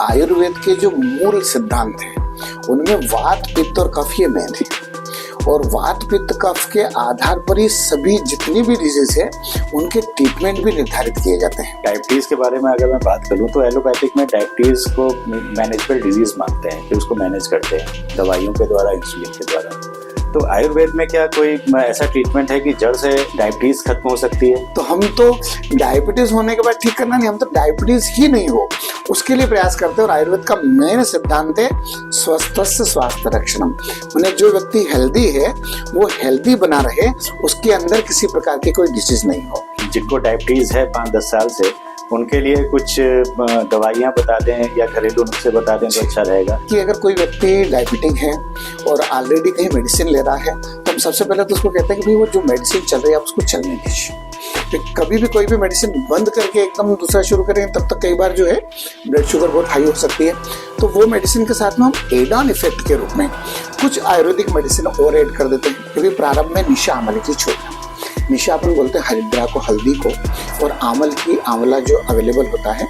आयुर्वेद के जो मूल सिद्धांत हैं उनमें वात पित्त और कफ ये मेन है, और वात पित्त कफ के आधार पर ही सभी जितनी भी डिजीज है उनके ट्रीटमेंट भी निर्धारित किए जाते हैं। डायबिटीज के बारे में अगर मैं बात करूं तो एलोपैथिक में डायबिटीज को मैनेजेबल डिजीज मानते हैं, फिर उसको मैनेज करते हैं दवाइयों के द्वारा, इंसुलिन के द्वारा। तो आयुर्वेद में क्या कोई ऐसा ट्रीटमेंट है कि जड़ से डायबिटीज खत्म हो सकती है? तो हम तो डायबिटीज होने के बाद ठीक करना नहीं, हम तो डायबिटीज ही नहीं हो उसके लिए प्रयास करते हैं। और आयुर्वेद का मेन सिद्धांत है स्वस्थस्य स्वास्थ्य रक्षणम, माने जो व्यक्ति हेल्दी है वो हेल्दी बना रहे, उसके अंदर किसी प्रकार की कोई डिजीज नहीं हो। जिनको डायबिटीज है 5-10 साल से, उनके लिए कुछ दवाइयाँ बता दें या घरेलू नुस्खे बता दें तो अच्छा रहेगा। कि अगर कोई व्यक्ति डायबिटिक है और ऑलरेडी कहीं मेडिसिन ले रहा है तो हम सबसे पहले तो उसको कहते हैं कि भाई वो जो मेडिसिन चल रही है आप उसको चलने दीजिए। फिर कभी भी कोई भी मेडिसिन बंद करके एकदम दूसरा शुरू करेंगे तब तक कई बार जो है ब्लड शुगर बहुत हाई हो सकती है। तो वो मेडिसिन के साथ में हम एड ऑन इफेक्ट के रूप में कुछ आयुर्वेदिक मेडिसिन और ऐड कर देते हैं, क्योंकि प्रारंभ में निशा आमले की छोड़ना, निशा अपन बोलते हैं हरिद्रा को, हल्दी को, और आंवला जो अवेलेबल होता है,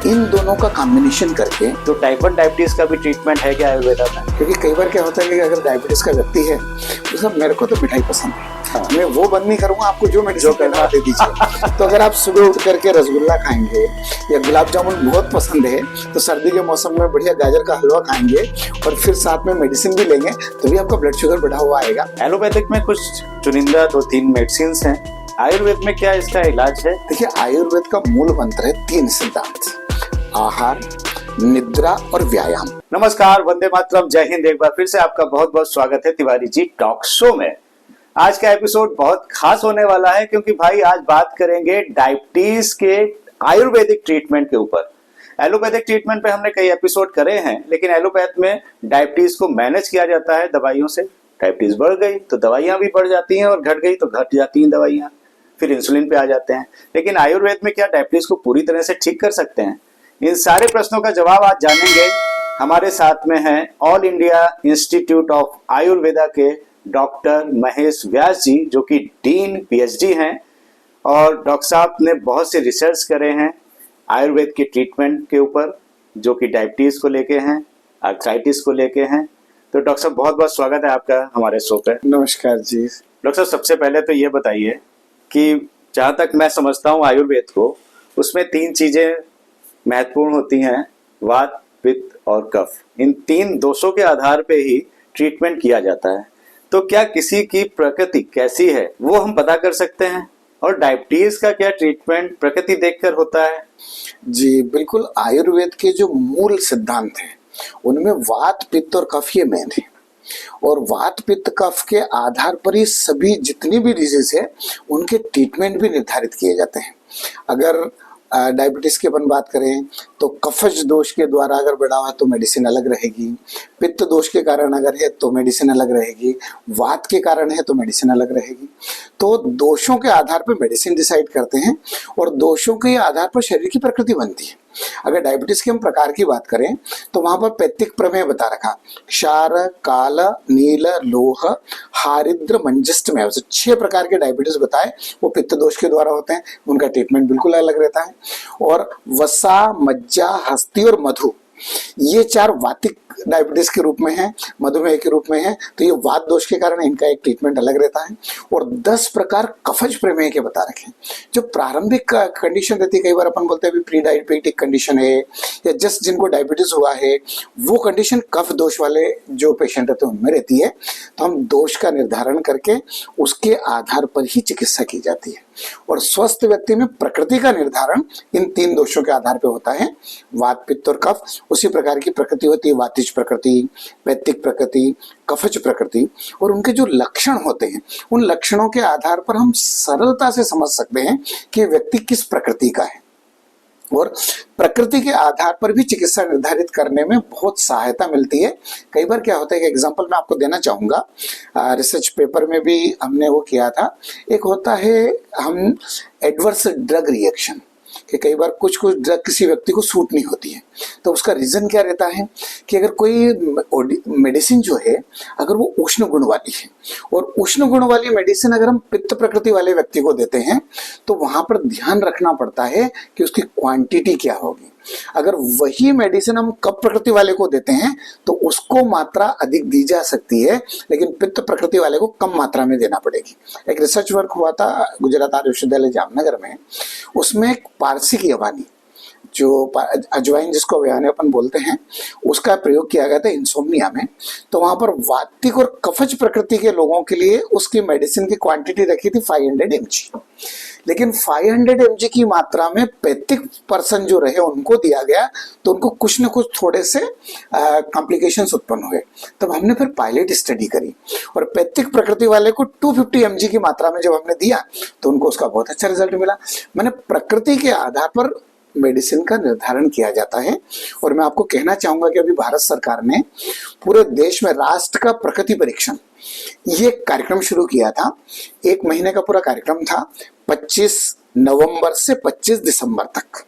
इन दोनों का कॉम्बिनेशन करके। तो टाइप 1 डायबिटीज का भी ट्रीटमेंट है क्या आयुर्वेद में? क्योंकि कई बार क्या होता है कि अगर डायबिटीज का व्यक्ति है तो सब मेरे को तो मिठाई पसंद है, मैं वो बंद नहीं करूंगा, आपको जो मेडिसिन करना दे दीजिए। तो अगर आप सुबह उठ करके रसगुल्ला खाएंगे या गुलाब जामुन बहुत पसंद है तो सर्दी के मौसम में बढ़िया गाजर का हलवा खाएंगे और फिर साथ में मेडिसिन भी लेंगे तो भी आपका ब्लड शुगर बढ़ा हुआ आएगा। एलोपैथिक में कुछ चुनिंदा 2-3 मेडिसिन हैं, आयुर्वेद में क्या इसका इलाज है? देखिए, आयुर्वेद का मूल मंत्र है 3 सिद्धांत: आहार, निद्रा और व्यायाम। नमस्कार, वंदे मातरम, जय हिंद। एक बार फिर से आपका बहुत बहुत स्वागत है तिवारी जी टॉक शो में। आज का एपिसोड बहुत खास होने वाला है क्योंकि भाई आज बात करेंगे डायबिटीज के आयुर्वेदिक ट्रीटमेंट के ऊपर। एलोपैथिक ट्रीटमेंट पे हमने कई एपिसोड करे हैं, लेकिन एलोपैथ में डायबिटीज को मैनेज किया जाता है दवाइयों से। डायबिटीज बढ़ गई तो दवाइयां भी बढ़ जाती हैं और घट गई तो घट जाती हैं दवाइयां, फिर इंसुलिन पे आ जाते हैं। लेकिन आयुर्वेद में क्या डायबिटीज को पूरी तरह से ठीक कर सकते हैं? इन सारे प्रश्नों का जवाब आज जानेंगे। हमारे साथ में हैं all India institute of Ayurveda के डॉक्टर महेश व्यास जी, जो कि डीन पीएचडी हैं, और डॉक्टर साहब ने बहुत से रिसर्च करे हैं आयुर्वेद के ट्रीटमेंट के ऊपर, जो कि डायबिटीज को लेके हैं, आर्थराइटिस को लेके हैं। तो डॉक्टर साहब बहुत बहुत स्वागत है आपका हमारे शो पे। नमस्कार जी। डॉक्टर साहब, सबसे पहले तो ये बताइए कि जहाँ तक मैं समझता हूँ आयुर्वेद को, उसमें 3 चीजें महत्वपूर्ण होती हैं: वात, पित्त और कफ। इन 3 दोषों के आधार पे ही ट्रीटमेंट किया जाता है। तो क्या किसी की प्रकृति कैसी है वो हम पता कर सकते हैं? और डायबिटीज का क्या ट्रीटमेंट प्रकृति देखकर होता है? जी बिल्कुल, आयुर्वेद के जो मूल सिद्धांत हैं उनमें वात, पित्त और कफ ये मेन है, और वात, पित्त, कफ के आधार पर ही सभी जितनी भी डिजीज है उनके ट्रीटमेंट भी निर्धारित किए जाते हैं। अगर डायबिटीज की अपन बात करें तो कफज दोष के द्वारा अगर बढ़ा हुआ है तो मेडिसिन अलग रहेगी, पित्त दोष के कारण अगर है तो मेडिसिन अलग रहेगी, वात के कारण है तो मेडिसिन अलग रहेगी। तो दोषों के आधार पर मेडिसिन डिसाइड करते हैं और दोषों के आधार पर शरीर की प्रकृति बनती है। अगर डायबिटीज के हम प्रकार की बात करें तो वहां पर पैतृक प्रमेय बता रखा: क्षार, काल, नील, लोह, हारिद्र, मंजष्टमेव। 6 प्रकार के डायबिटीज बताए, वो पित्त दोष के द्वारा होते हैं, उनका ट्रीटमेंट बिल्कुल अलग रहता है। और वसा, मज्जा, हस्ती और मधु, ये 4 वातिक डायबिटीज के रूप में है, मधुमेह के रूप में है, तो ये वात दोष के कारण इनका एक ट्रीटमेंट अलग रहता है। और 10 प्रकार कफज प्रमेय के बता रखे, जो प्रारंभिक कंडीशन रहती है। कई बार अपन बोलते हैं प्री डायबिटिक कंडीशन है या जस्ट जिनको डायबिटीज हुआ है, वो कंडीशन कफ दोष वाले जो पेशेंट रहते हैं उनमें रहती है। तो हम दोष का निर्धारण करके उसके आधार पर ही चिकित्सा की जाती है। और स्वस्थ व्यक्ति में प्रकृति का निर्धारण इन 3 दोषों के आधार पर होता है: वात, पित्त और कफ। उसी प्रकार की प्रकृति होती है: वातिज प्रकृति, पैतृक प्रकृति, कफज प्रकृति। और उनके जो लक्षण होते हैं उन लक्षणों के आधार पर हम सरलता से समझ सकते हैं कि व्यक्ति किस प्रकृति का है, और प्रकृति के आधार पर भी चिकित्सा निर्धारित करने में बहुत सहायता मिलती है। कई बार क्या होता है कि एग्जांपल मैं आपको देना चाहूँगा, रिसर्च पेपर में भी हमने वो किया था। एक होता है हम एडवर्स ड्रग रिएक्शन, कि कई बार कुछ ड्रग किसी व्यक्ति को सूट नहीं होती है। तो उसका रीज़न क्या रहता है कि अगर कोई मेडिसिन जो है अगर वो उष्ण गुण वाली है, और उष्ण गुण वाली मेडिसिन अगर हम पित्त प्रकृति वाले व्यक्ति को देते हैं तो वहाँ पर ध्यान रखना पड़ता है कि उसकी क्वांटिटी क्या होगी। अगर वही मेडिसिन हम कफ प्रकृति वाले को देते हैं तो उसको मात्रा अधिक दी जा सकती है, लेकिन पित्त प्रकृति वाले को कम मात्रा में देना पड़ेगी। एक रिसर्च वर्क हुआ था गुजरात आर्य विश्वविद्यालय जामनगर में, उसमें एक पारसी की अवानी, जो अजवाइन जिसको अवयाने अपन बोलते हैं, उसका प्रयोग किया गया था इंसोम्निया में। तो वहां पर वातिक और कफज प्रकृति के लोगों के लिए उसकी मेडिसिन की क्वांटिटी रखी थी 500 mg, लेकिन 500 mg की मात्रा में 35% जो रहे उनको दिया गया, तो उनको कुछ न कुछ थोड़े से कॉम्प्लिकेशंस उत्पन्न हुए। तब हमने फिर पायलट स्टडी करी और पैथिक प्रकृति वाले को 250 mg की मात्रा में जब हमने दिया तो उनको उसका बहुत अच्छा रिजल्ट मिला। मैंने प्रकृति के आधार पर मेडिसिन का निर्धारण किया जाता है। और मैं आपको कहना चाहूंगा कि अभी भारत सरकार ने पूरे देश में राष्ट्र का प्रकृति परीक्षण ये कार्यक्रम शुरू किया था। 1 महीने का पूरा कार्यक्रम था, 25 नवंबर से 25 दिसंबर तक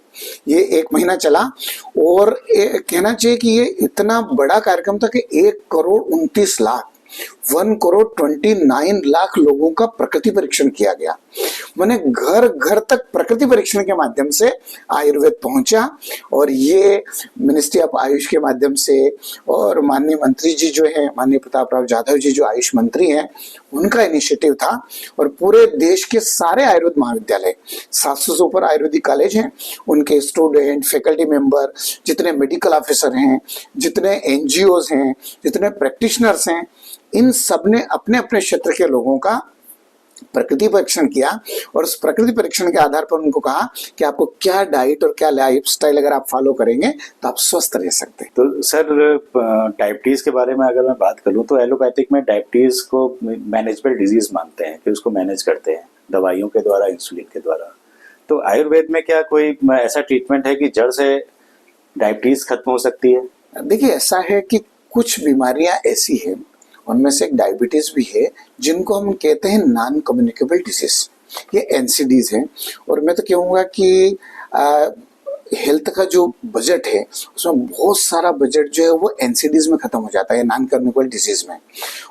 ये 1 महीना चला। और कहना चाहिए कि ये इतना बड़ा कार्यक्रम था कि 1,29,00,000 लोगों का प्रकृति परीक्षण किया गया। मैंने घर घर तक प्रकृति परीक्षण के माध्यम से आयुर्वेद पहुंचा, और ये मिनिस्ट्री ऑफ आयुष के माध्यम से और माननीय मंत्री जी जो है, माननीय प्रताप राव जाधव जी जो आयुष मंत्री हैं, उनका इनिशिएटिव था। और पूरे देश के सारे आयुर्वेद महाविद्यालय, 700 से ऊपर आयुर्वेदिक कॉलेज हैं, उनके स्टूडेंट, फैकल्टी मेंबर, जितने मेडिकल ऑफिसर हैं, जितने एनजीओज हैं, जितने प्रैक्टिशनर्स हैं, इन सब ने अपने अपने क्षेत्र के लोगों का प्रकृति परीक्षण किया। और उस प्रकृति परीक्षण के आधार पर उनको कहा कि आपको क्या डाइट और क्या लाइफ स्टाइल अगर आप फॉलो करेंगे तो आप स्वस्थ रह सकते हैं। तो सर, डायबिटीज के बारे में अगर मैं बात करूं तो एलोपैथिक में डायबिटीज को मैनेजेबल डिजीज मानते हैं कि उसको मैनेज करते हैं दवाइयों के द्वारा, इंसुलिन के द्वारा। तो आयुर्वेद में क्या कोई ऐसा ट्रीटमेंट है कि जड़ से डायबिटीज खत्म हो सकती है? देखिए, ऐसा है कि कुछ बीमारियां ऐसी हैं, उनमें से एक डायबिटीज भी है, जिनको हम कहते हैं नॉन कम्युनिकेबल डिजीज, ये एनसीडीज हैं। और मैं तो कहूँगा कि हेल्थ का जो बजट है उसमें बहुत सारा बजट जो है वो एनसीडीज में खत्म हो जाता है, नॉन कम्युनिकेबल डिजीज में।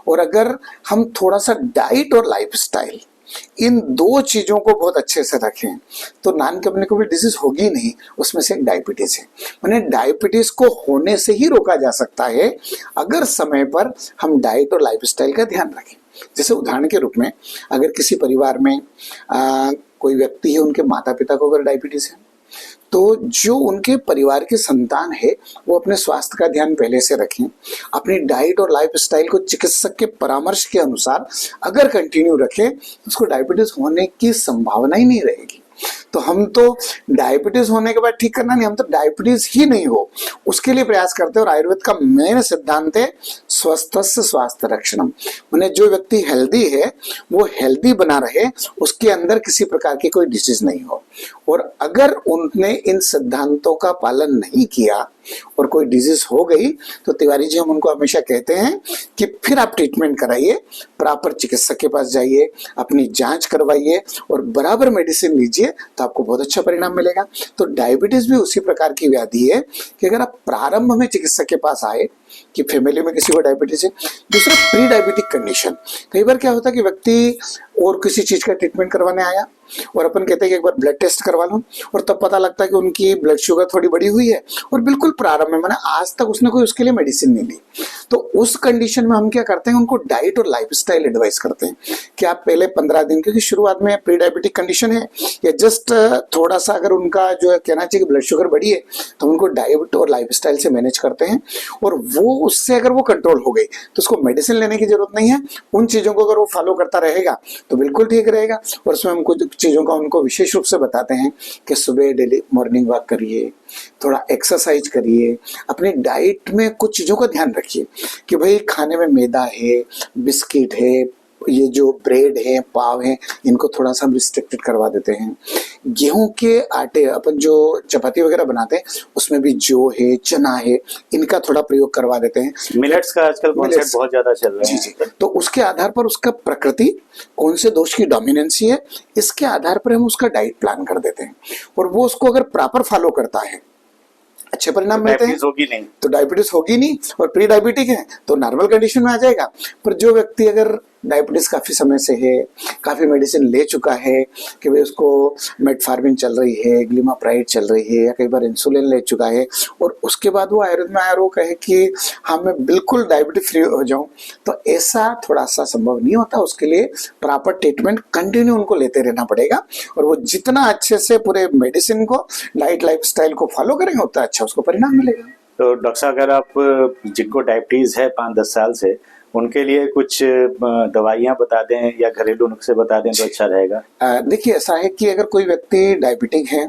और अगर हम थोड़ा सा डाइट और लाइफस्टाइल इन 2 चीजों को बहुत अच्छे से रखें तो नॉन कम्युनिकेबल डिजीज होगी नहीं। उसमें से एक डायबिटीज है। मैंने डायबिटीज को होने से ही रोका जा सकता है अगर समय पर हम डाइट और लाइफस्टाइल का ध्यान रखें। जैसे उदाहरण के रूप में, अगर किसी परिवार में कोई व्यक्ति है, उनके माता पिता को अगर डायबिटीज है, तो जो उनके परिवार की संतान है वो अपने स्वास्थ्य का ध्यान पहले से रखें। अपनी डाइट और लाइफस्टाइल को चिकित्सक के परामर्श के अनुसार अगर कंटिन्यू रखें तो उसको डायबिटीज होने की संभावना ही नहीं रहेगी। तो हम तो डायबिटीज होने के बाद ठीक करना नहीं, हम तो डायबिटीज ही नहीं हो उसके लिए प्रयास करते हैं। और आयुर्वेद का मेन सिद्धांत है स्वस्थस्य स्वास्थ्य रक्षणम, माने जो व्यक्ति हेल्दी है वो हेल्दी बना रहे, उसके अंदर किसी प्रकार की कोई डिजीज नहीं हो। और अगर उनने इन सिद्धांतों का पालन नहीं किया और कोई डिजीज हो गई तो तिवारी जी हम उनको हमेशा कहते हैं कि फिर आप ट्रीटमेंट कराइए, प्रॉपर चिकित्सक के पास जाइए, अपनी जांच करवाइए और बराबर मेडिसिन लीजिए, तो आपको बहुत अच्छा परिणाम मिलेगा। तो डायबिटीज भी उसी प्रकार की व्याधि है कि अगर आप प्रारंभ में चिकित्सक के पास आए कि फैमिली में किसी को डायबिटीज है। दूसरा, प्री डायबिटिक कंडीशन। कई बार क्या होता है कि व्यक्ति और किसी चीज का ट्रीटमेंट करवाने आया और अपन कहते हैं कि एक बार ब्लड टेस्ट करवा लो, और तब पता लगता है कि उनकी ब्लड शुगर थोड़ी बढ़ी हुई है और बिल्कुल प्रारंभ में, मैंने आज तक उसने कोई उसके लिए मेडिसिन नहीं ली। तो उस कंडीशन में हम क्या करते हैं, उनको डाइट और लाइफस्टाइल एडवाइस करते हैं कि आप पहले 15 दिन, क्योंकि शुरुआत में प्री डायबिटिक कंडीशन है या जस्ट थोड़ा सा अगर उनका जो है कहना चाहिए कि ब्लड शुगर बढ़ी है, तो उनको डाइट और लाइफस्टाइल से मैनेज करते हैं। और वो उससे अगर वो कंट्रोल हो गई तो उसको मेडिसिन लेने की जरूरत नहीं है। उन चीजों को अगर वो फॉलो करता रहेगा तो बिल्कुल ठीक रहेगा। और उसमें हम कुछ चीजों का उनको विशेष रूप से बताते हैं कि सुबह डेली मॉर्निंग वॉक करिए, थोड़ा एक्सरसाइज करिए, अपनी डाइट में कुछ चीजों का ध्यान रखिए कि भाई खाने में मैदा है, बिस्किट है, ये जो ब्रेड है, पाव है, इनको थोड़ा सा हम रिस्ट्रिक्टेड करवा देते हैं। गेहूं के आटे, अपन जो चपाती वगैरह बनाते हैं उसमें भी जौ है, चना है, इनका थोड़ा प्रयोग करवा देते हैं। मिलेट्स का आजकल कॉन्सेप्ट बहुत ज्यादा चल रहा है। जी। तो उसके आधार पर उसका प्रकृति कौन से दोष की डोमिनेंसी है, इसके आधार पर हम उसका डाइट प्लान कर देते हैं। और वो उसको अगर प्रॉपर फॉलो करता है, अच्छे परिणाम मिलते हैं। होगी नहीं तो डायबिटीज होगी नहीं, और प्री डायबिटिक है तो नॉर्मल कंडीशन में आ जाएगा। पर जो व्यक्ति अगर डायबिटीज काफी समय से है, काफी मेडिसिन ले चुका है कि भाई उसको मेटफॉर्मिन चल रही है, ग्लिमाप्राइड चल रही है, या कई बार इंसुलिन ले चुका है, और उसके बाद वो आयुर्वेद में आया और वो कहे कि हाँ मैं बिल्कुल डायबिटीज फ्री हो जाऊं, तो ऐसा थोड़ा सा संभव नहीं होता। उसके लिए प्रॉपर ट्रीटमेंट कंटिन्यू उनको लेते रहना पड़ेगा, और वो जितना अच्छे से पूरे मेडिसिन को, डाइट लाइफस्टाइल को फॉलो करेंगे उतना अच्छा उसको परिणाम मिलेगा। तो डॉक्टर साहब, अगर आप जिनको डायबिटीज है 5-10 साल से, उनके लिए कुछ दवाइयाँ बता दें या घरेलू नुस्खे बता दें तो अच्छा रहेगा। देखिए, ऐसा है कि अगर कोई व्यक्ति डायबिटिक है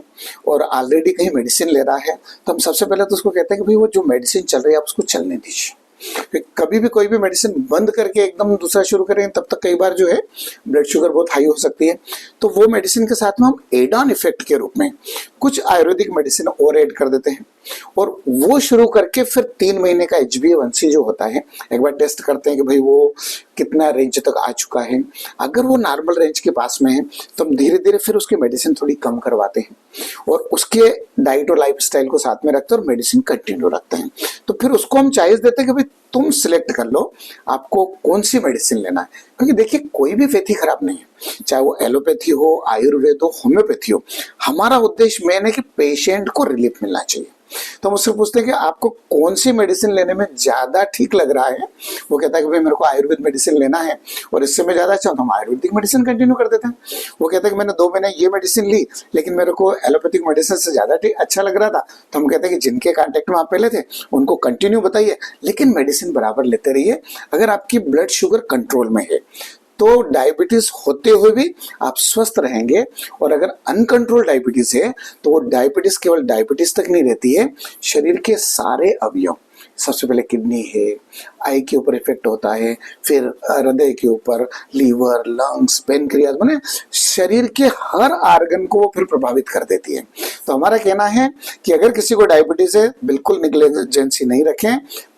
और ऑलरेडी कहीं मेडिसिन ले रहा है, तो हम सबसे पहले तो उसको कहते हैं कि भाई वो जो मेडिसिन चल रही है आप उसको चलने दीजिए। कभी भी कोई भी मेडिसिन बंद करके एकदम दूसरा शुरू करें तब तक कई बार जो है ब्लड शुगर बहुत हाई हो सकती है। तो वो मेडिसिन के साथ में हम एड ऑन इफेक्ट के रूप में कुछ आयुर्वेदिक मेडिसिन और ऐड कर देते हैं, और वो शुरू करके फिर 3 महीने का HbA1c जो होता है एक बार टेस्ट करते हैं कि भाई वो कितना रेंज तक आ चुका है। अगर वो नॉर्मल रेंज के पास में है तो हम धीरे धीरे फिर उसकी मेडिसिन थोड़ी कम करवाते हैं, और उसके डाइट और लाइफस्टाइल को साथ में रखते हैं और मेडिसिन कंटिन्यू रखते हैं। तो फिर उसको हम चॉइस देते हैं कि भाई तुम सिलेक्ट कर लो आपको कौन सी मेडिसिन लेना है, क्योंकि देखिए कोई भी पैथी खराब नहीं है, चाहे वो एलोपैथी हो, आयुर्वेद हो, होम्योपैथी हो। हमारा उद्देश्य मेन है कि पेशेंट को रिलीफ मिलना चाहिए। तो मुझसे पूछते हैं कि आपको कौन सी मेडिसिन लेने में ज्यादा ठीक लग रहा है, वो कहता है कि भाई मेरे को आयुर्वेद मेडिसिन लेना है और इससे मैं ज्यादा अच्छा हूं, तो हम आयुर्वेदिक मेडिसिन कंटिन्यू कर देते हैं। वो कहता है कि मैंने 2 महीने ये मेडिसिन ली लेकिन मेरे को एलोपैथिक मेडिसिन से ज्यादा अच्छा लग रहा था, तो हम कहते हैं कि जिनके कांटेक्ट में आप पहले थे उनको कंटिन्यू बताइए, लेकिन मेडिसिन बराबर लेते रहिए। अगर आपकी ब्लड शुगर कंट्रोल में है तो डायबिटीज होते हुए भी आप स्वस्थ रहेंगे, और अगर अनकंट्रोल डायबिटीज है तो वो डायबिटीज केवल डायबिटीज तक नहीं रहती है, शरीर के सारे अवयव, सबसे पहले किडनी है, आई के ऊपर इफेक्ट होता है, फिर हृदय के ऊपर, लीवर, लंग्स, पेनक्रियाज, माने शरीर के हर आर्गन को वो फिर प्रभावित कर देती है। तो हमारा कहना है कि अगर किसी को डायबिटीज है बिल्कुल निग्लिजेंसी नहीं रखें,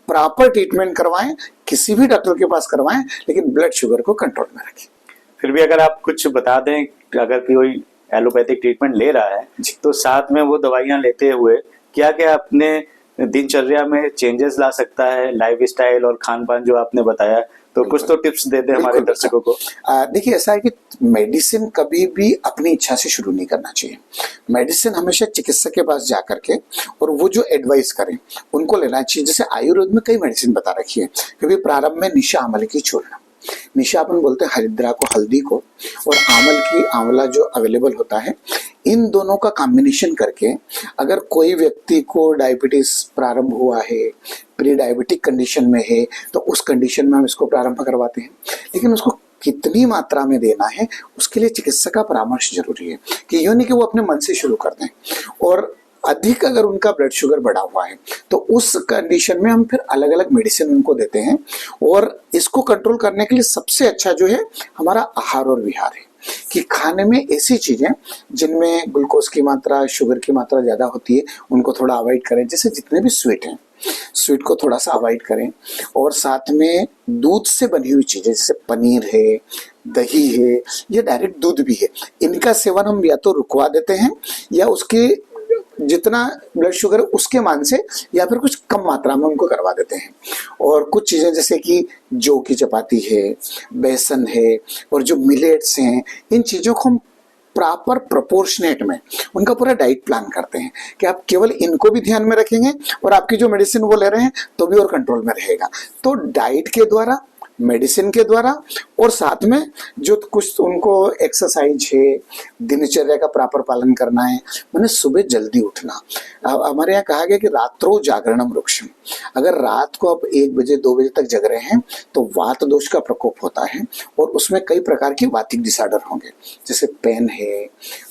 प्रॉपर ट्रीटमेंट करवाएं, किसी भी डॉक्टर के पास करवाएं, लेकिन ब्लड शुगर को कंट्रोल में रखें। फिर भी अगर आप कुछ बता दें, अगर कोई एलोपैथिक ट्रीटमेंट ले रहा है तो साथ में वो दवाइयाँ लेते हुए क्या क्या अपने दिनचर्या में चेंजेस ला सकता है, लाइफस्टाइल और खान पान जो आपने बताया, तो कुछ तो टिप्स दे दें हमारे दर्शकों को। देखिए, ऐसा है कि मेडिसिन कभी भी अपनी इच्छा से शुरू नहीं करना चाहिए। मेडिसिन हमेशा चिकित्सक के पास जा करके और वो जो एडवाइस करें उनको लेना चाहिए। जैसे आयुर्वेद में कई मेडिसिन बता रखी है कि प्रारंभ में निशा आंवले की चूर्ण, निशा अपन बोलते हैं हरिद्रा को, हल्दी को, और आंवला जो अवेलेबल होता है, इन दोनों का कॉम्बिनेशन करके अगर कोई व्यक्ति को डायबिटीज प्रारंभ हुआ है, प्री डायबिटिक कंडीशन में है, तो उस कंडीशन में हम इसको प्रारंभ करवाते हैं। लेकिन उसको कितनी मात्रा में देना है उसके लिए चिकित्सक का परामर्श जरूरी है, कि यूं नहीं कि वो अपने मन से शुरू कर दें। और अधिक अगर उनका ब्लड शुगर बढ़ा हुआ है तो उस कंडीशन में हम फिर अलग अलग मेडिसिन उनको देते हैं, और इसको कंट्रोल करने के लिए सबसे अच्छा जो है हमारा आहार और विहार है, कि खाने में ऐसी चीजें जिनमें ग्लूकोज की मात्रा, शुगर की मात्रा ज्यादा होती है उनको थोड़ा अवॉइड करें। जैसे जितने भी स्वीट हैं, स्वीट को थोड़ा सा अवॉइड करें, और साथ में दूध से बनी हुई चीजें जैसे पनीर है, दही है, या डायरेक्ट दूध भी है, इनका सेवन हम या तो रुकवा देते हैं या उसके जितना ब्लड शुगर उसके मान से या फिर कुछ कम मात्रा में उनको करवा देते हैं। और कुछ चीजें जैसे कि जौ की चपाती है, बेसन है, और जो मिलेट्स हैं, इन चीजों को हम प्रॉपर प्रोपोर्शनेट में उनका पूरा डाइट प्लान करते हैं कि आप केवल इनको भी ध्यान में रखेंगे और आपकी जो मेडिसिन वो ले रहे हैं तो भी और कंट्रोल में रहेगा। तो डाइट के द्वारा, मेडिसिन के द्वारा, और साथ में जो कुछ उनको एक्सरसाइज है, दिनचर्या का प्रॉपर पालन करना है, मैंने सुबह जल्दी उठना। हमारे यहाँ कहा गया कि रात्रो जागरणम वृक्षम, अगर रात को आप 1 बजे 2 बजे तक जग रहे हैं तो वात दोष का प्रकोप होता है, और उसमें कई प्रकार की वातिक डिसऑर्डर होंगे, जैसे पेन है,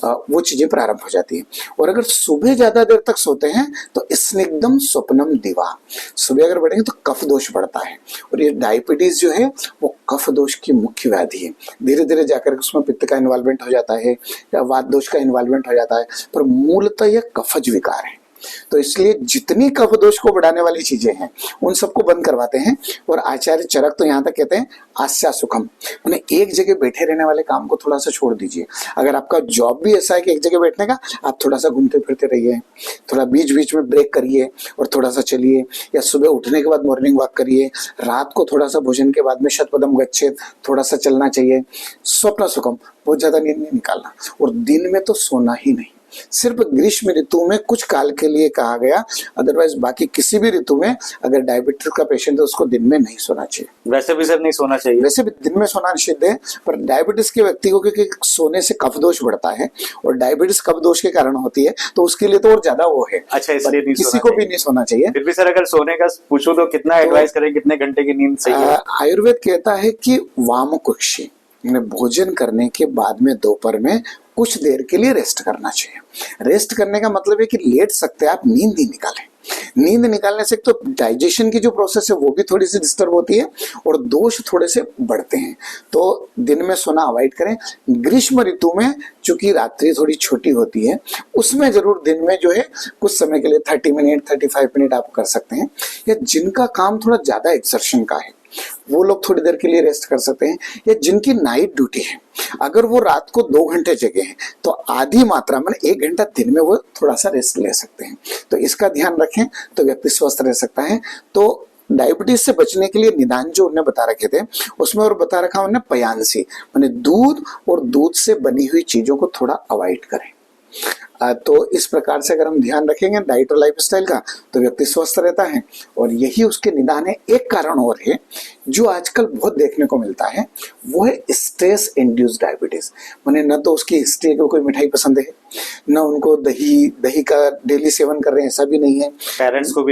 वो चीजें प्रारंभ हो जाती है। और अगर सुबह ज्यादा देर तक सोते हैं तो स्निग्धम स्वप्नम दिवा, सुबह अगर बढ़ेंगे तो कफ दोष बढ़ता है, और ये डायबिटीज जो है वो कफ दोष की मुख्य व्याधि है। धीरे धीरे जाकर उसमें पित्त का इन्वॉल्वमेंट हो जाता है या वात दोष का इन्वॉल्वमेंट हो जाता है, पर मूलतः यह कफज विकार है। तो इसलिए जितनी कफ दोष को बढ़ाने वाली चीजें हैं उन सबको बंद करवाते हैं। और आचार्य चरक तो यहाँ तक कहते हैं आस्या सुखम, माने एक जगह बैठे रहने वाले काम को थोड़ा सा छोड़ दीजिए। अगर आपका जॉब भी ऐसा है कि एक जगह बैठने का, आप थोड़ा सा घूमते फिरते रहिए, थोड़ा बीच बीच में ब्रेक करिए और थोड़ा सा चलिए, या सुबह उठने के बाद मॉर्निंग वॉक करिए, रात को थोड़ा सा भोजन के बाद में शतपदम गच्छेत थोड़ा सा चलना चाहिए। स्वप्न सुखम, बहुत ज्यादा नींद नहीं निकालना, और दिन में तो सोना ही नहीं। सिर्फ ग्रीष्म ऋतु में कुछ काल के लिए कहा गया, अदरवाइज बाकी किसी भी ऋतु में अगर डायबिटीज का पेशेंट है उसको दिन में नहीं सोना चाहिए। वैसे भी सर नहीं सोना चाहिए? वैसे भी दिन में सोना निषिद्ध है, पर डायबिटीज के व्यक्ति को क्योंकि सोने से कफ दोष बढ़ता है और डायबिटीज कफ दोष के कारण होती है, तो उसके लिए तो और ज्यादा वो है। अच्छा, इसलिए नहीं किसी को भी नहीं सोना चाहिए। फिर भी सर अगर सोने का पूछूं तो कितना एडवाइस करें, कितने घंटे की नींद सही है? आयुर्वेद कहता है कि वाम कुक्षी, भोजन करने के बाद में दोपहर में कुछ देर के लिए रेस्ट करना चाहिए। रेस्ट करने का मतलब है कि लेट सकते हैं आप, नींद नहीं निकालें। नींद निकालने से तो डाइजेशन की जो प्रोसेस है वो भी थोड़ी सी डिस्टर्ब होती है और दोष थोड़े से बढ़ते हैं। तो दिन में सोना अवॉइड करें। ग्रीष्म ऋतु में चूंकि रात्रि थोड़ी छोटी होती है, उसमें जरूर दिन में जो है कुछ समय के लिए 30 मिनट 35 मिनट आप कर सकते हैं। या जिनका काम थोड़ा ज्यादा एक्सर्शन का है वो लोग थोड़ी देर के लिए रेस्ट कर सकते हैं। या जिनकी नाइट ड्यूटी है, अगर वो रात को 2 घंटे जगे हैं तो आधी मात्रा में 1 घंटा दिन में वो थोड़ा सा रेस्ट ले सकते हैं। तो इसका ध्यान रखें तो व्यक्ति स्वस्थ रह सकता है। तो डायबिटीज से बचने के लिए निदान जो उन्हें बता रखे थे उसमें और बता रखा उन्हें पयांसी, माने दूध और दूध से बनी हुई चीजों को थोड़ा अवॉइड करें। तो इस प्रकार से अगर हम ध्यान रखेंगे डाइट और लाइफस्टाइल का तो व्यक्ति स्वस्थ रहता है। और यही उसके निदान है। एक कारण और है जो आजकल बहुत देखने को मिलता है, वो है स्ट्रेस इंड्यूस्ड डायबिटीज। माने न तो उसकी हिस्ट्री को कोई मिठाई पसंद है, न उनको दही का डेली सेवन कर रहे हैं, ऐसा भी नहीं है। पेरेंट्स को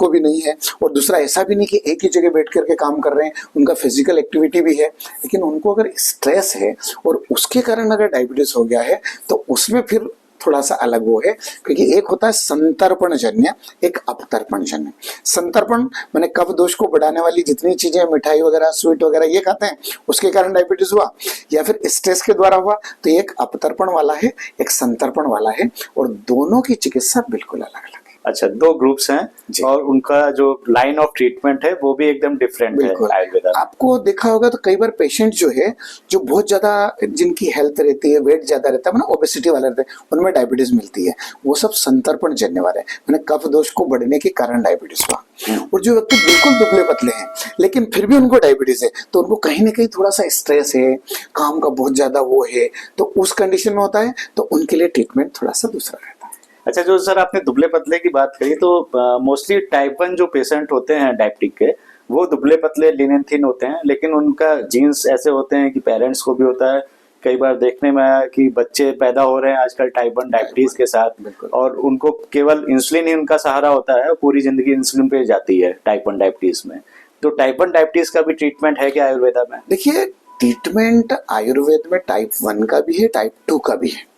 भी नहीं है। और दूसरा ऐसा भी नहीं कि एक ही जगह बैठ करके काम कर रहे हैं, उनका फिजिकल एक्टिविटी भी है, लेकिन उनको अगर स्ट्रेस है और उसके कारण अगर डायबिटीज हो गया है तो उसमें फिर थोड़ा सा अलग वो है। क्योंकि एक होता है संतर्पण जन्य, एक अपतर्पण जन्य। संतर्पण माने कफ दोष को बढ़ाने वाली जितनी चीजें, मिठाई वगैरह, स्वीट वगैरह ये खाते हैं, उसके कारण डायबिटीज हुआ, या फिर स्ट्रेस के द्वारा हुआ। तो एक अपतर्पण वाला है, एक संतर्पण वाला है, और दोनों की चिकित्सा बिल्कुल अलग अलग है। अच्छा, 2 ग्रुप्स हैं और उनका जो लाइन ऑफ ट्रीटमेंट है वो भी एकदम डिफरेंट है आयुर्वेद में। आपको देखा होगा तो कई बार पेशेंट जो है जो बहुत ज्यादा जिनकी हेल्थ रहती है, वेट ज्यादा रहता है, मतलब ओबेसिटी वाले रहते हैं, उनमें डायबिटीज मिलती है। वो सब संतर्पण जन्य वाले, मैंने कफ दोष को बढ़ने के कारण डायबिटीज हुआ। और जो व्यक्ति बिल्कुल दुबले पतले हैं लेकिन फिर भी उनको डायबिटीज है, तो उनको कहीं ना कहीं थोड़ा सा स्ट्रेस है, काम का बहुत ज्यादा वो है, तो उस कंडीशन में होता है, तो उनके लिए ट्रीटमेंट थोड़ा सा दूसरा रहता है। अच्छा, जो सर आपने दुबले पतले की बात करी, तो मोस्टली टाइप 1 जो पेशेंट होते हैं डायबिटिक के, वो दुबले पतले लीन एंड थिन होते हैं, लेकिन उनका जीन्स ऐसे होते हैं कि पेरेंट्स को भी होता है। कई बार देखने में आया कि बच्चे पैदा हो रहे हैं आजकल टाइप 1 डायबिटीज के साथ, और उनको केवल इंसुलिन ही उनका सहारा होता है, पूरी जिंदगी इंसुलिन पे जाती है टाइप 1 डायबिटीज में। तो टाइप 1 डायबिटीज का भी ट्रीटमेंट है क्या आयुर्वेदा में? देखिए, ट्रीटमेंट आयुर्वेद में टाइप 1 का भी है, टाइप 2 का भी है,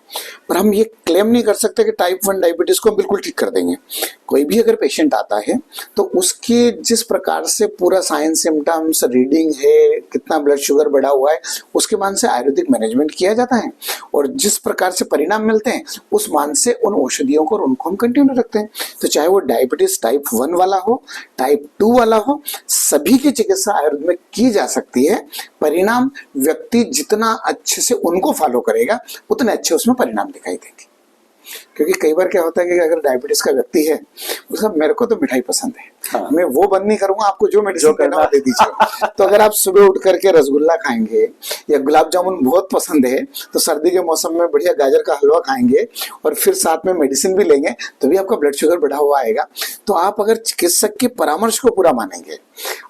पर हम ये क्लेम नहीं कर सकते कि टाइप 1 डायबिटीज को हम बिल्कुल ठीक कर देंगे। कोई भी अगर पेशेंट आता है तो उसके जिस प्रकार से पूरा साइन सिम्टम्स, रीडिंग है, कितना ब्लड शुगर बढ़ा हुआ है, उसके मान से आयुर्वेदिक मैनेजमेंट किया जाता है, और जिस प्रकार से परिणाम मिलते हैं उस मान से उन औषधियों को और उनको हम कंटिन्यू रखते हैं। तो चाहे वो डायबिटीज टाइप 1 वाला हो, टाइप 2 वाला हो, सभी की चिकित्सा आयुर्वेद में की जा सकती है। परिणाम व्यक्ति जितना अच्छे से उनको फॉलो करेगा उतने अच्छे उसमें परिणाम दिखाई देंगे। क्योंकि कई बार क्या होता है कि अगर डायबिटीज का व्यक्ति है, उसका मेरे को तो मिठाई पसंद है, हाँ। मैं वो बंद नहीं करूंगा, आपको जो मेडिसिन करना है दे दीजिए। तो अगर आप सुबह उठ करके रसगुल्ला खाएंगे या गुलाब जामुन बहुत पसंद है तो सर्दी के मौसम में बढ़िया गाजर का हलवा खाएंगे और फिर साथ में मेडिसिन भी लेंगे तो भी आपका ब्लड शुगर बढ़ा हुआ आएगा। तो आप अगर चिकित्सक के परामर्श को पूरा मानेंगे,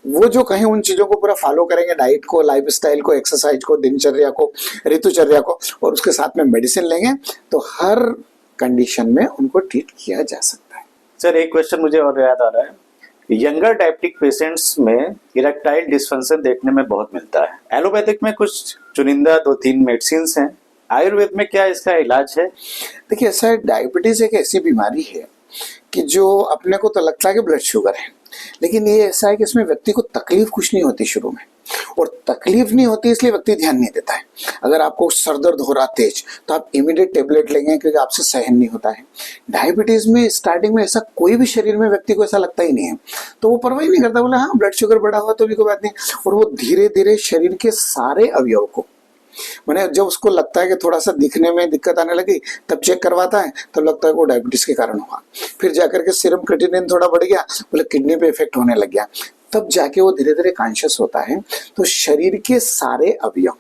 वो जो कहें उन चीजों को पूरा फॉलो करेंगे, डाइट को, लाइफस्टाइल को, एक्सरसाइज को, दिनचर्या को, ऋतुचर्या को, और उसके साथ में मेडिसिन लेंगे, तो हर कंडीशन में उनको ट्रीट किया जा सकता है। सर, एक क्वेश्चन मुझे और याद आ रहा है, यंगर डायबिटिक पेशेंट्स में इरेक्टाइल डिस्फंक्शन देखने में बहुत मिलता है। एलोपैथिक में कुछ चुनिंदा 2-3 मेडिसिन हैं, आयुर्वेद में क्या इसका इलाज है? देखिए, ऐसा है, डायबिटीज एक ऐसी बीमारी है कि जो अपने को तो लगता है कि ब्लड शुगर है, लेकिन ये ऐसा है कि इसमें व्यक्ति को तकलीफ कुछ नहीं होती शुरू में, और तकलीफ नहीं होती इसलिए व्यक्ति ध्यान नहीं देता है। अगर आपको सर दर्द हो रहा तेज तो आप इमीडिएट टेबलेट लेंगे क्योंकि आपसे सहन नहीं होता है। डायबिटीज में स्टार्टिंग में ऐसा कोई भी शरीर में व्यक्ति को ऐसा लगता ही नहीं है, तो वो परवाह ही नहीं करता, बोला हाँ ब्लड शुगर बढ़ा हुआ तो भी कोई बात नहीं। और वो धीरे धीरे शरीर के सारे अवयव को, मैंने जब उसको लगता है कि थोड़ा सा दिखने में दिक्कत आने लगी तब चेक करवाता है, तब लगता है वो डायबिटीज के कारण हुआ। फिर जाकर के सीरम क्रिएटिनिन थोड़ा बढ़ गया, बोले किडनी पे इफेक्ट होने लग गया, तब जाके वो धीरे धीरे कॉन्शियस होता है। तो शरीर के सारे अवयव,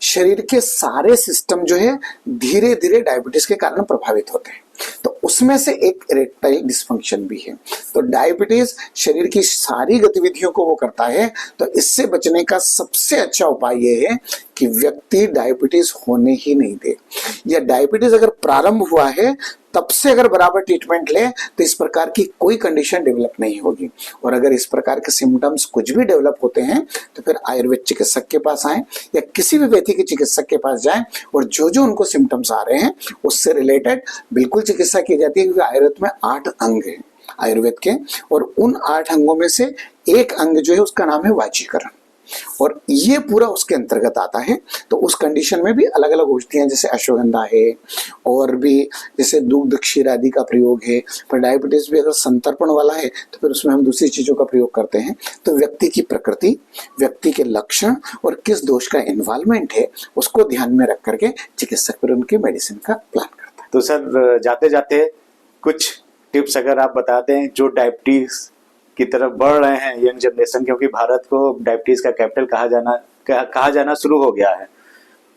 शरीर के सारे सिस्टम जो है धीरे धीरे डायबिटीज के कारण प्रभावित होते हैं। तो उसमें से एक इरेक्टाइल डिस्फंक्शन भी है। तो डायबिटीज शरीर की सारी गतिविधियों को वो करता है। तो इससे बचने का सबसे अच्छा उपाय ये है कि व्यक्ति डायबिटीज होने ही नहीं दे, या डायबिटीज अगर प्रारंभ हुआ है तब से अगर बराबर ट्रीटमेंट ले तो इस प्रकार की कोई कंडीशन डेवलप नहीं होगी। और अगर इस प्रकार के सिम्टम्स कुछ भी डेवलप होते हैं तो फिर आयुर्वेद चिकित्सक के पास आए या किसी भी व्यक्ति के चिकित्सक के पास जाएं, और जो जो उनको सिम्टम्स आ रहे हैं उससे रिलेटेड बिल्कुल चिकित्सा की जाती है। क्योंकि आयुर्वेद में 8 अंग हैं आयुर्वेद के, और उन 8 अंगों में से एक अंग जो है उसका नाम है वाजीकरण, और ये पूरा उसके अंतर्गत आता है। तो उस कंडीशन में भी अलग अलग औषधियां जैसे अश्वगंधा है और भी जैसे दूध क्षीर आदि का प्रयोग है। पर डायबिटीज भी अगर संतर्पण वाला है तो फिर उसमें हम दूसरी चीजों का प्रयोग करते हैं। तो व्यक्ति की प्रकृति, व्यक्ति के लक्षण और किस दोष का इन्वॉल्वमेंट है उसको ध्यान में रख करके चिकित्सक फिर उनकी मेडिसिन का प्लान करता है। तो सर जाते जाते कुछ टिप्स अगर आप बता दें जो डायबिटीज की तरफ बढ़ रहे हैं यंग जनरेशन, क्योंकि भारत को डायबिटीज का कैपिटल कहा जाना शुरू हो गया है,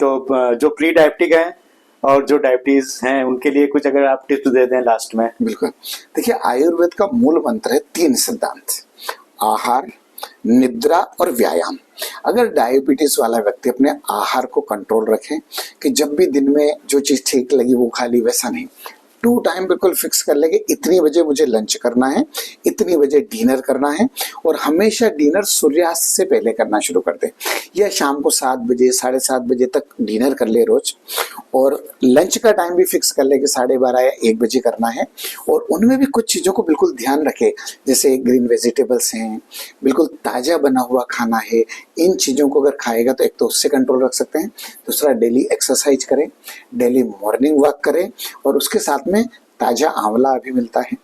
तो जो प्री डायबिटिक हैं और जो डायबिटीज हैं उनके लिए कुछ अगर आप टिप्स दे दें लास्ट में। बिल्कुल, देखिए आयुर्वेद का मूल मंत्र है 3 सिद्धांत: आहार, निद्रा और व्यायाम। अगर डायबिटीज वाला व्यक्ति अपने आहार को कंट्रोल रखे कि जब भी दिन में जो चीज ठीक लगी वो खा ली, वैसा नहीं, 2 टाइम बिल्कुल फिक्स कर लेंगे, इतनी बजे मुझे लंच करना है, इतनी बजे डिनर करना है, और हमेशा डिनर सूर्यास्त से पहले करना शुरू कर दें, या शाम को 7 बजे 7:30 बजे तक डिनर कर ले रोज, और लंच का टाइम भी फिक्स कर ले कि 12:30 या 1 बजे करना है। और उनमें भी कुछ चीज़ों को बिल्कुल ध्यान रखें, जैसे ग्रीन वेजिटेबल्स हैं, बिल्कुल ताज़ा बना हुआ खाना है, इन चीज़ों को अगर खाएगा तो एक तो उससे कंट्रोल रख सकते हैं। दूसरा, डेली एक्सरसाइज करें, डेली मॉर्निंग वॉक करें, और उसके साथ में ताजा आंवला अभी मिलता है,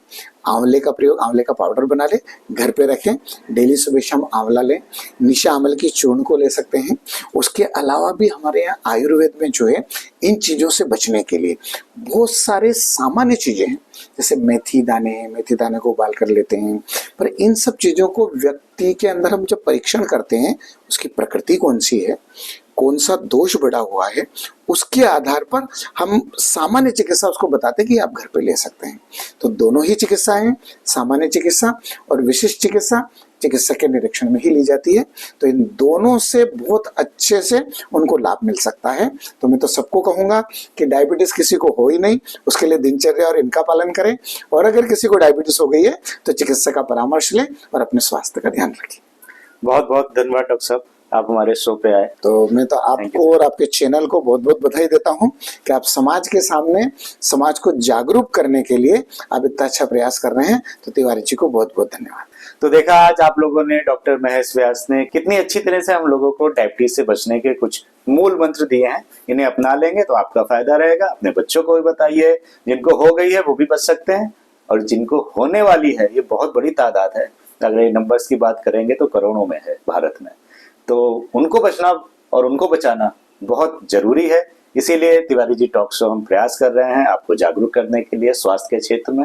आंवले का प्रयोग, आंवले का पाउडर बना ले, घर पे रखें, डेली सुबह शाम आंवला लें, निशा आंवले की चूर्ण को ले सकते हैं। उसके अलावा भी हमारे यहाँ आयुर्वेद में जो है इन चीज़ों से बचने के लिए बहुत सारे सामान्य चीज़ें हैं, जैसे मेथी दाने को उबाल कर लेते हैं। पर इन सब चीज़ों को व्यक्ति के अंदर हम जब परीक्षण करते हैं, उसकी प्रकृति कौन सी है, कौन सा दोष बढ़ा हुआ है, उसके आधार पर हम सामान्य चिकित्सा उसको बताते हैं कि आप घर पे ले सकते हैं। तो दोनों ही चिकित्सा हैं, सामान्य चिकित्सा और विशिष्ट चिकित्सा चिकित्सक के निरीक्षण में ही ली जाती है। तो इन दोनों से बहुत अच्छे से उनको लाभ मिल सकता है। तो मैं तो सबको कहूंगा कि डायबिटीज किसी को हो ही नहीं, उसके लिए दिनचर्या और इनका पालन करें, और अगर किसी को डायबिटीज हो गई है तो चिकित्सक का परामर्श लें और अपने स्वास्थ्य का ध्यान रखें। बहुत बहुत धन्यवाद डॉक्टर साहब, आप हमारे शो पे आए। तो मैं तो आपको और आपके चैनल को बहुत बहुत बधाई देता हूं कि आप समाज के सामने समाज को जागरूक करने के लिए आप इतना अच्छा प्रयास कर रहे हैं। तो तिवारी जी को बहुत बहुत धन्यवाद। तो देखा आज आप लोगों ने, डॉक्टर महेश व्यास ने कितनी अच्छी तरह से हम लोगों को डायबिटीज से बचने के कुछ मूल मंत्र दिए हैं। इन्हें अपना लेंगे तो आपका फायदा रहेगा। अपने बच्चों को भी बताइए, जिनको हो गई है वो भी बच सकते हैं, और जिनको होने वाली है, ये बहुत बड़ी तादाद है, अगर ये नंबर्स की बात करेंगे तो करोड़ों में है भारत में। तो उनको बचना और उनको बचाना बहुत जरूरी है। इसीलिए तिवारी जी टॉक शो हम प्रयास कर रहे हैं आपको जागरूक करने के लिए स्वास्थ्य के क्षेत्र में।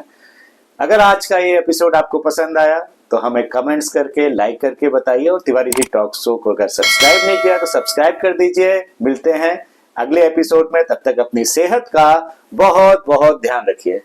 अगर आज का ये एपिसोड आपको पसंद आया तो हमें कमेंट्स करके, लाइक करके बताइए, और तिवारी जी टॉक शो को अगर सब्सक्राइब नहीं किया तो सब्सक्राइब कर दीजिए। मिलते हैं अगले एपिसोड में, तब तक अपनी सेहत का बहुत बहुत ध्यान रखिए।